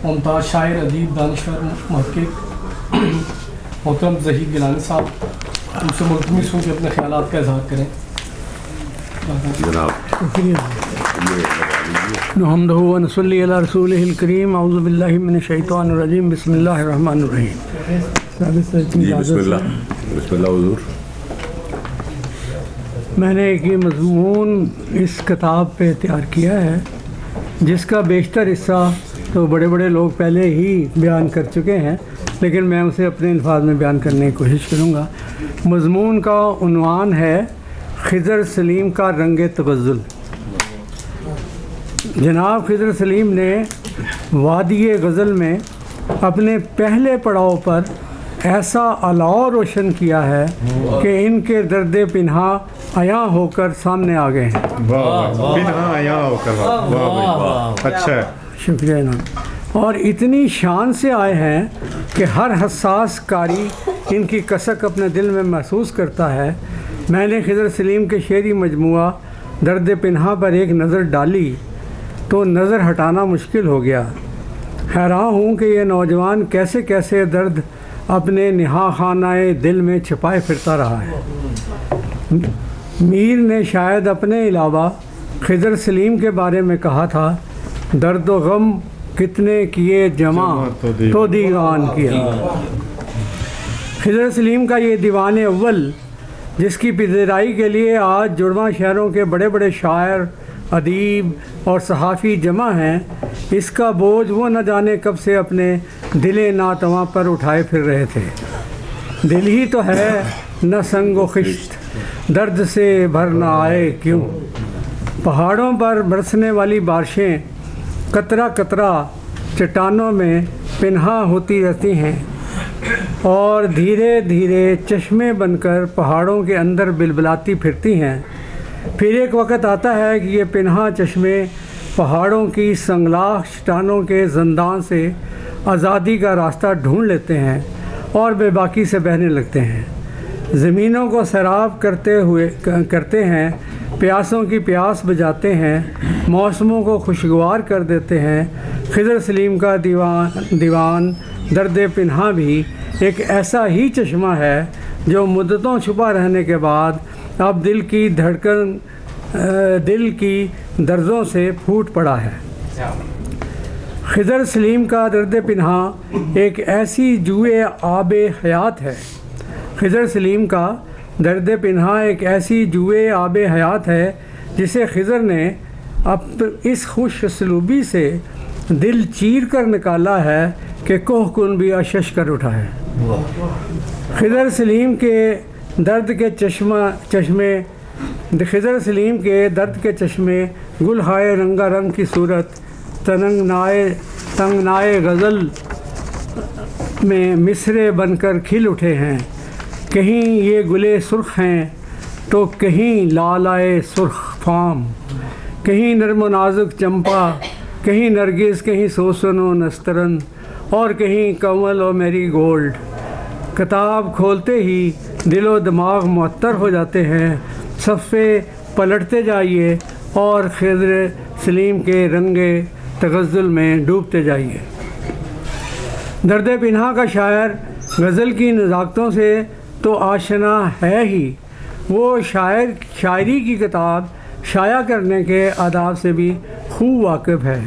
ممتاز شاعر ادیب دانشور محقق محترم ظہیر گیلانی صاحب ان سے ملتمس ہوں کہ اپنے خیالات کا اظہار کریں. جناب نحمدہ و نصلی علی رسولہ الکریم. اعوذ باللہ من الشیطان الرجیم. بسم اللہ الرحمن الرحیم. بسم اللہ حضور. میں نے ایک یہ مضمون اس کتاب پہ تیار کیا ہے جس کا بیشتر حصہ تو بڑے بڑے لوگ پہلے ہی بیان کر چکے ہیں، لیکن میں اسے اپنے الفاظ میں بیان کرنے کی کوشش کروں گا. مضمون کا عنوان ہے خضر سلیم کا رنگ تغزل. جناب خضر سلیم نے وادی غزل میں اپنے پہلے پڑاؤ پر ایسا الاؤ روشن کیا ہے کہ ان کے درد پنہا عیاں ہو کر سامنے آ گئے ہیں. پنہا عیاں ہو کر. اچھا ہے، شکریہ جناب. اور اتنی شان سے آئے ہیں کہ ہر حساس کاری ان کی کسک اپنے دل میں محسوس کرتا ہے. میں نے خضر سلیم کے شعری مجموعہ درد پنہا پر ایک نظر ڈالی تو نظر ہٹانا مشکل ہو گیا. حیران ہوں کہ یہ نوجوان کیسے کیسے درد اپنے نہا خانہ دل میں چھپائے پھرتا رہا ہے. میر نے شاید اپنے علاوہ خضر سلیم کے بارے میں کہا تھا، درد و غم کتنے کیے جمع تو دیوان کیا. خضر سلیم کا یہ دیوان اول جس کی پذیرائی کے لیے آج جڑواں شہروں کے بڑے بڑے شاعر، ادیب اور صحافی جمع ہیں، اس کا بوجھ وہ نہ جانے کب سے اپنے دل ناتواں پر اٹھائے پھر رہے تھے. دل ہی تو ہے نہ سنگ و خشت، درد سے بھر نہ آئے کیوں. پہاڑوں پر برسنے والی بارشیں قطرہ قطرہ چٹانوں میں پنہا ہوتی رہتی ہیں اور دھیرے دھیرے چشمے بن کر پہاڑوں کے اندر بلبلاتی پھرتی ہیں. پھر ایک وقت آتا ہے کہ یہ پنہا چشمے پہاڑوں کی سنگلاخ چٹانوں کے زندان سے آزادی کا راستہ ڈھونڈ لیتے ہیں اور بے باکی سے بہنے لگتے ہیں. زمینوں کو سیراب کرتے ہیں، پیاسوں کی پیاس بجاتے ہیں، موسموں کو خوشگوار کر دیتے ہیں. خضر سلیم کا دیوان درد پنہا بھی ایک ایسا ہی چشمہ ہے جو مدتوں چھپا رہنے کے بعد اب دل کی دھڑکن دل کی دردوں سے پھوٹ پڑا ہے. خضر سلیم کا درد پنہا ایک ایسی جوئے آب حیات ہے. خضر سلیم کا درد پنہا ایک ایسی جوئے آب حیات ہے جسے خضر نے اس خوش اسلوبی سے دل چیر کر نکالا ہے کہ کوہ کن بھی اشش کر اٹھا ہے. خضر سلیم کے درد کے چشمے گل ہائے رنگا رنگ کی صورت تنگ نائے غزل میں مصرے بن کر کھل اٹھے ہیں. کہیں یہ گلے سرخ ہیں تو کہیں لالائے سرخ فام، کہیں نرم و نازک چمپا، کہیں نرگس، کہیں سوسن و نسترن اور کہیں کمل و میری گولڈ. کتاب کھولتے ہی دل و دماغ معطر ہو جاتے ہیں. صفحے پلٹتے جائیے اور خضر سلیم کے رنگ تغزل میں ڈوبتے جائیے. درد پنہا کا شاعر غزل کی نزاکتوں سے تو آشنا ہے ہی، وہ شاعری کی کتاب شائع کرنے کے آداب سے بھی خوب واقف ہے.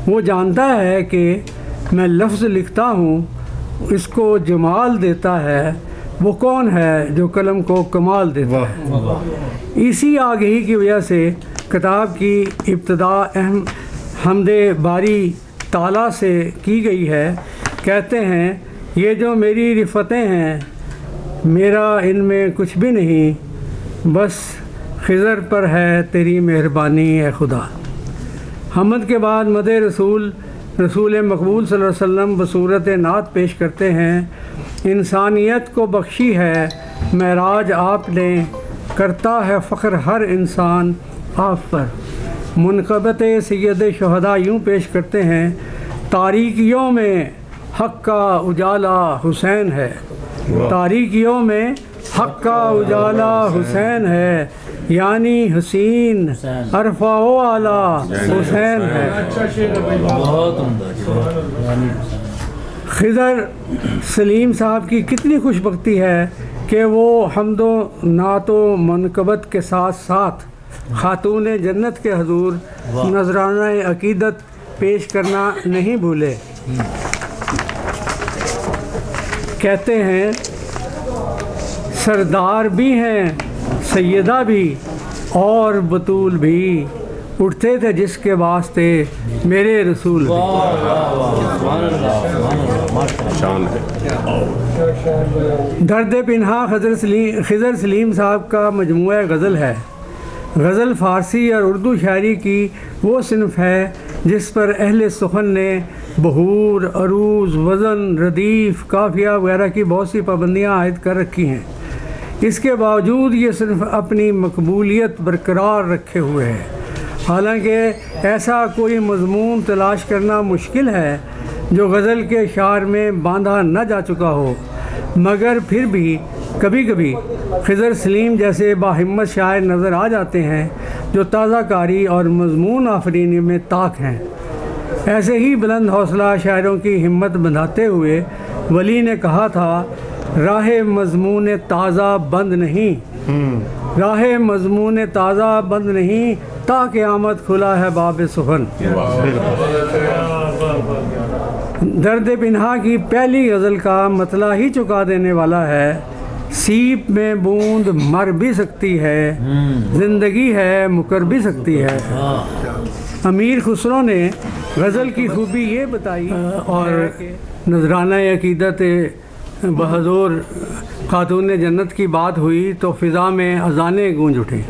وہ جانتا ہے کہ میں لفظ لکھتا ہوں، اس کو جمال دیتا ہے. وہ کون ہے جو قلم کو کمال دیتا ہے؟ اسی آگہی کی وجہ سے کتاب کی ابتدا حمد باری تعالیٰ سے کی گئی ہے. کہتے ہیں یہ جو میری رفتیں ہیں میرا ان میں کچھ بھی نہیں، بس خضر پر ہے تیری مہربانی اے خدا. حمد کے بعد مدح رسول مقبول صلی اللہ علیہ وسلم بصورت نعت پیش کرتے ہیں. انسانیت کو بخشی ہے معراج آپ نے، کرتا ہے فخر ہر انسان آپ پر. منقبت سید شہداء یوں پیش کرتے ہیں، تاریکیوں میں حق کا اجالا حسین ہے. تاریکیوں میں حق کا اجالا حسین ہے، یعنی حسین عرفہ و اعلیٰ حسین ہے۔ خضر سلیم صاحب کی کتنی خوش بختی ہے کہ وہ حمد و نعت و منقبت کے ساتھ ساتھ خاتون جنت کے حضور نذرانہ عقیدت پیش کرنا نہیں بھولے۔ کہتے ہیں سردار بھی ہیں سیدہ بھی اور بطول بھی، اٹھتے تھے جس کے واسطے میرے رسول بھی۔ شان ہے۔ درد پنہا خضر سلیم صاحب کا مجموعہ غزل ہے۔ غزل فارسی اور اردو شاعری کی وہ صنف ہے جس پر اہل سخن نے بحور، عروض، وزن، ردیف، قافیہ وغیرہ کی بہت سی پابندیاں عائد کر رکھی ہیں۔ اس کے باوجود یہ صنف اپنی مقبولیت برقرار رکھے ہوئے ہے۔ حالانکہ ایسا کوئی مضمون تلاش کرنا مشکل ہے جو غزل کے شعر میں باندھا نہ جا چکا ہو، مگر پھر بھی کبھی کبھی خضر سلیم جیسے باہمت شاعر نظر آ جاتے ہیں جو تازہ کاری اور مضمون آفرینی میں طاق ہیں۔ ایسے ہی بلند حوصلہ شاعروں کی ہمت بندھاتے ہوئے ولی نے کہا تھا، راہ مضمون تازہ بند نہیں، راہ مضمون تازہ بند نہیں، تا قیامت کھلا ہے باب سخن۔ درد پنہا کی پہلی غزل کا مطلع ہی چکا دینے والا ہے، سیپ میں بوند مر بھی سکتی ہے، زندگی ہے مکر بھی سکتی ہے۔ امیر خسرو نے غزل کی خوبی یہ بتائی، اور نذرانہ عقیدت بحضور خاتون جنت کی بات ہوئی تو فضا میں اذانیں گونج اٹھیں۔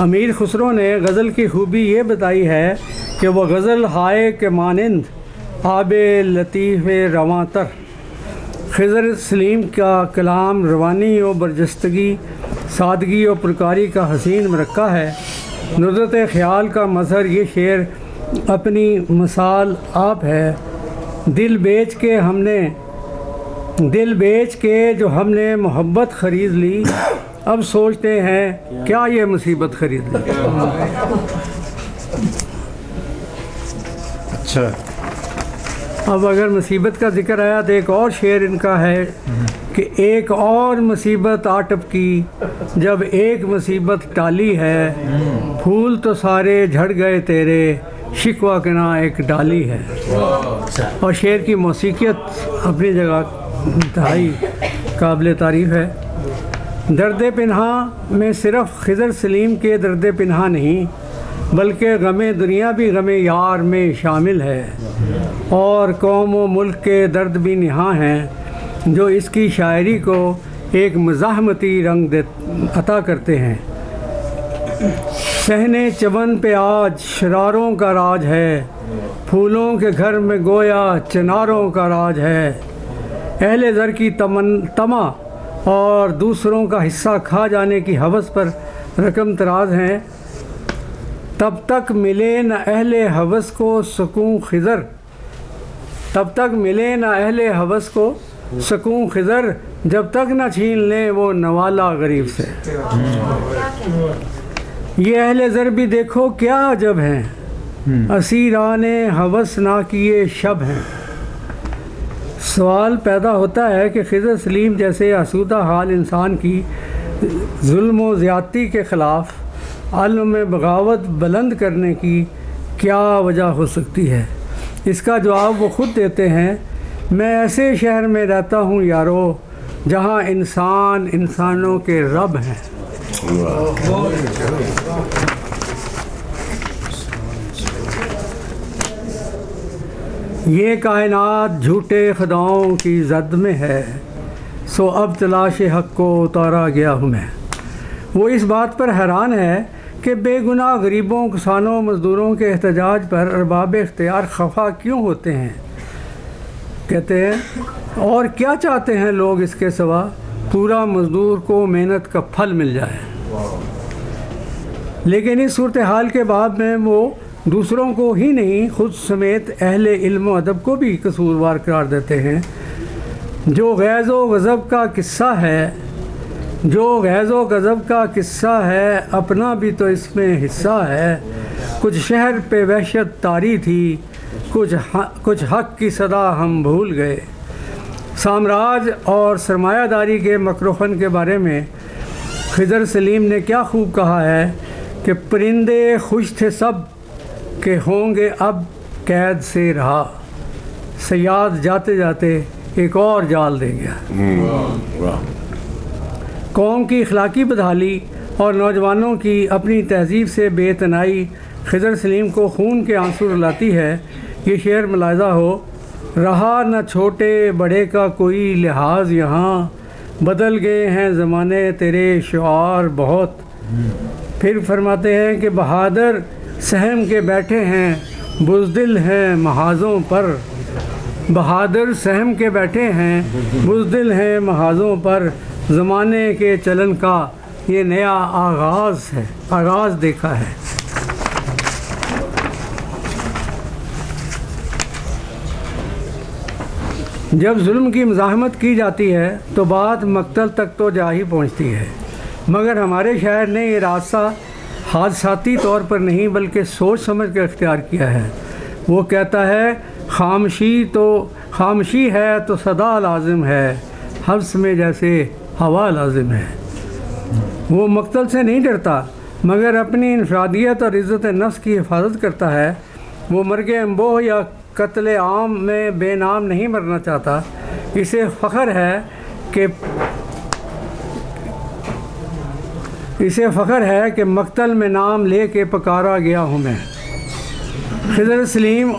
امیر خسرو نے غزل کی خوبی یہ بتائی ہے کہ وہ غزل ہائے کے مانند آب لطیف رواں تر۔ خضر سلیم کا کلام روانی و برجستگی، سادگی و پرکاری کا حسین مرقع ہے۔ ندرت خیال کا مظہر یہ شعر اپنی مثال آپ ہے۔ دل بیچ کے جو ہم نے محبت خرید لی، اب سوچتے ہیں کیا یہ مصیبت خرید لی۔ اچھا، اب اگر مصیبت کا ذکر آیا تو ایک اور شعر ان کا ہے کہ ایک اور مصیبت آٹپ کی جب ایک مصیبت ٹالی ہے، پھول تو سارے جھڑ گئے تیرے، شکوہ کے نا ایک ڈالی ہے۔ اور شعر کی موسیقیت اپنی جگہ انتہائی قابل تعریف ہے۔ درد پنہا میں صرف خضر سلیم کے درد پنہا نہیں بلکہ غم دنیا بھی غم یار میں شامل ہے، اور قوم و ملک کے درد بھی نہاں ہیں جو اس کی شاعری کو ایک مزاحمتی رنگ عطا کرتے ہیں۔ صحن چمن پہ آج شراروں کا راج ہے، پھولوں کے گھر میں گویا چناروں کا راج ہے۔ اہل زر کی طمع اور دوسروں کا حصہ کھا جانے کی ہوس پر رقم تراز ہیں۔ تب تک ملے نہ اہل ہوس کو سکون خضر، تب تک ملے نہ اہل ہوس کو سکون خضر، جب تک نہ چھین لیں وہ نوالا غریب سے۔ یہ اہل زر بھی دیکھو کیا عجب ہیں، اسیران ہوس نہ کیے شب ہیں۔ سوال پیدا ہوتا ہے کہ خضر سلیم جیسے آسودہ حال انسان کی ظلم و زیادتی کے خلاف علم بغاوت بلند کرنے کی کیا وجہ ہو سکتی ہے؟ اس کا جواب وہ خود دیتے ہیں، میں ایسے شہر میں رہتا ہوں یارو جہاں انسان انسانوں کے رب ہیں۔ یہ کائنات جھوٹے خداؤں کی زد میں ہے، سو اب تلاش حق کو اتارا گیا ہوں میں۔ وہ اس بات پر حیران ہے کہ بے گناہ غریبوں، کسانوں، مزدوروں کے احتجاج پر ارباب اختیار خفا کیوں ہوتے ہیں۔ کہتے ہیں اور کیا چاہتے ہیں لوگ اس کے سوا، پورا مزدور کو محنت کا پھل مل جائے۔ لیکن اس صورتحال کے بعد میں وہ دوسروں کو ہی نہیں خود سمیت اہل علم و ادب کو بھی قصوروار قرار دیتے ہیں۔ جو غیظ و غضب کا قصہ ہے، جو غیظ و غضب کا قصہ ہے، اپنا بھی تو اس میں حصہ ہے۔ کچھ شہر پہ وحشت طاری تھی، کچھ حق کی صدا ہم بھول گئے۔ سامراج اور سرمایہ داری کے مکروہن کے بارے میں خضر سلیم نے کیا خوب کہا ہے کہ پرندے خوش تھے سب کہ ہوں گے اب قید سے رہا، صیاد جاتے جاتے ایک اور جال دے گیا۔ قوم کی اخلاقی بدحالی اور نوجوانوں کی اپنی تہذیب سے بے اتنائی خضر سلیم کو خون کے آنسو رلاتی ہے۔ یہ شعر ملاحظہ ہو، رہا نہ چھوٹے بڑے کا کوئی لحاظ یہاں، بدل گئے ہیں زمانے تیرے شعار بہت۔ پھر فرماتے ہیں کہ بہادر سہم کے بیٹھے ہیں، بزدل ہیں محاذوں پر، بہادر سہم کے بیٹھے ہیں، بزدل ہیں محاذوں پر، زمانے کے چلن کا یہ نیا آغاز دیکھا ہے۔ جب ظلم کی مزاحمت کی جاتی ہے تو بات مقتل تک تو جا ہی پہنچتی ہے، مگر ہمارے شاعر نے یہ راستہ حادثاتی طور پر نہیں بلکہ سوچ سمجھ کر اختیار کیا ہے۔ وہ کہتا ہے خاموشی ہے تو صدا لازم ہے، حبس میں جیسے ہوا لازم ہے۔ وہ مقتل سے نہیں ڈرتا مگر اپنی انفرادیت اور عزت نفس کی حفاظت کرتا ہے۔ وہ مرگ انبوہ یا قتل عام میں بے نام نہیں مرنا چاہتا۔ اسے فخر ہے کہ مقتل میں نام لے کے پکارا گیا ہوں میں۔ خضر سلیم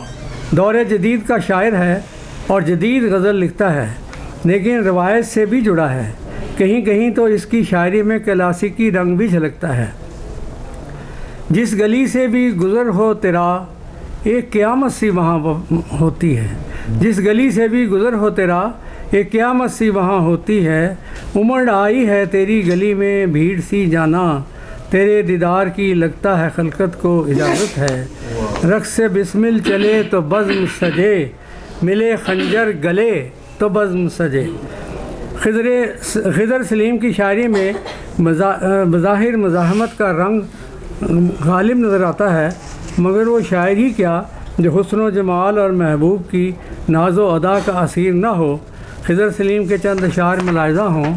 دور جدید کا شاعر ہے اور جدید غزل لکھتا ہے، لیکن روایت سے بھی جڑا ہے۔ کہیں کہیں تو اس کی شاعری میں کلاسیکی رنگ بھی جھلکتا ہے۔ جس گلی سے بھی گزر ہو تیرا ایک قیامت سی وہاں ہوتی ہے، جس گلی سے بھی گزر ہو تیرا ایک قیامت سی وہاں ہوتی ہے۔ امڑ آئی ہے تیری گلی میں بھیڑ سی جانا، تیرے دیدار کی لگتا ہے خلقت کو اجازت ہے۔ رقص بسمل چلے تو بزم سجے، ملے خنجر گلے تو بزم سجے۔ خضر سلیم کی شاعری میں بظاہر مزاحمت کا رنگ غالب نظر آتا ہے، مگر وہ شاعر ہی کیا جو حسن و جمال اور محبوب کی ناز و ادا کا اسیر نہ ہو۔ خضر سلیم کے چند اشعار ملاحظہ ہوں۔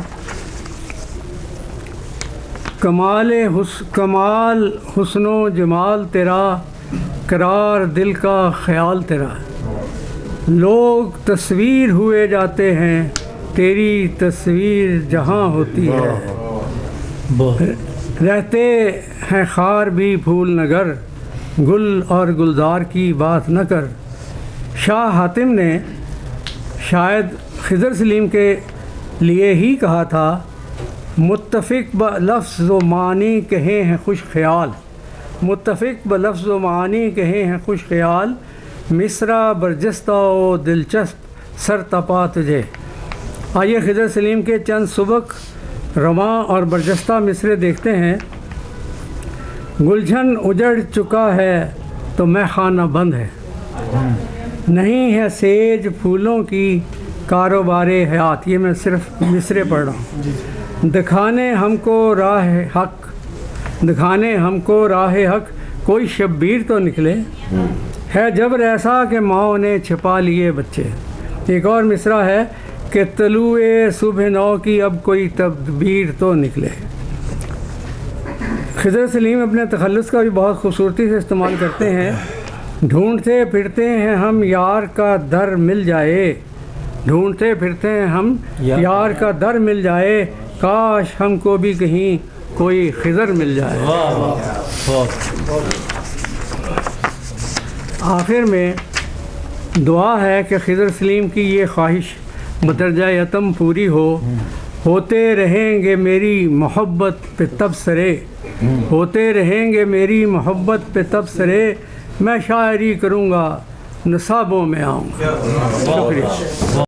کمال حسن و جمال تیرا، قرار دل کا خیال تیرا، لوگ تصویر ہوئے جاتے ہیں، تیری تصویر جہاں ہوتی ہے۔ رہتے ہیں خار بھی پھول نگر، گل اور گلزار کی بات نہ کر۔ شاہ حاتم نے شاید خضر سلیم کے لیے ہی کہا تھا، متفق بلفظ و معنی کہے ہیں خوش خیال، متفق بلفظ و معنی کہے ہیں خوش خیال، مصرع برجستہ و دلچسپ سر تپا تجھے۔ آئیے خضر سلیم کے چند سبک رواں اور برجستہ مصرے دیکھتے ہیں۔ گلشن اجڑ چکا ہے تو میں خانہ بند ہے، نہیں ہے سیج پھولوں کی کاروبار حیات۔ یہ میں صرف مصرے پڑھ رہا ہوں۔ دکھانے ہم کو راہ حق، دکھانے ہم کو راہ حق، کوئی شبیر تو نکلے، ہے جبر ایسا کہ ماؤں نے چھپا لیے بچے۔ ایک اور مصرع ہے کہ طلوع صبح نو کی اب کوئی تدبیر تو نکلے۔ خضر سلیم اپنے تخلص کا بھی بہت خوبصورتی سے استعمال کرتے ہیں۔ ڈھونڈتے پھرتے ہیں ہم یار کا در مل جائے، ڈھونڈتے پھرتے ہیں ہم یار کا در مل جائے، کاش ہم کو بھی کہیں کوئی خضر مل جائے۔ آخر میں دعا ہے کہ خضر سلیم کی یہ خواہش بدرجہ یتم پوری ہو۔ ہوتے رہیں گے میری محبت پہ تبصرے، ہوتے رہیں گے میری محبت پہ تبصرے، میں شاعری کروں گا نصابوں میں آؤں گا۔ شکریہ۔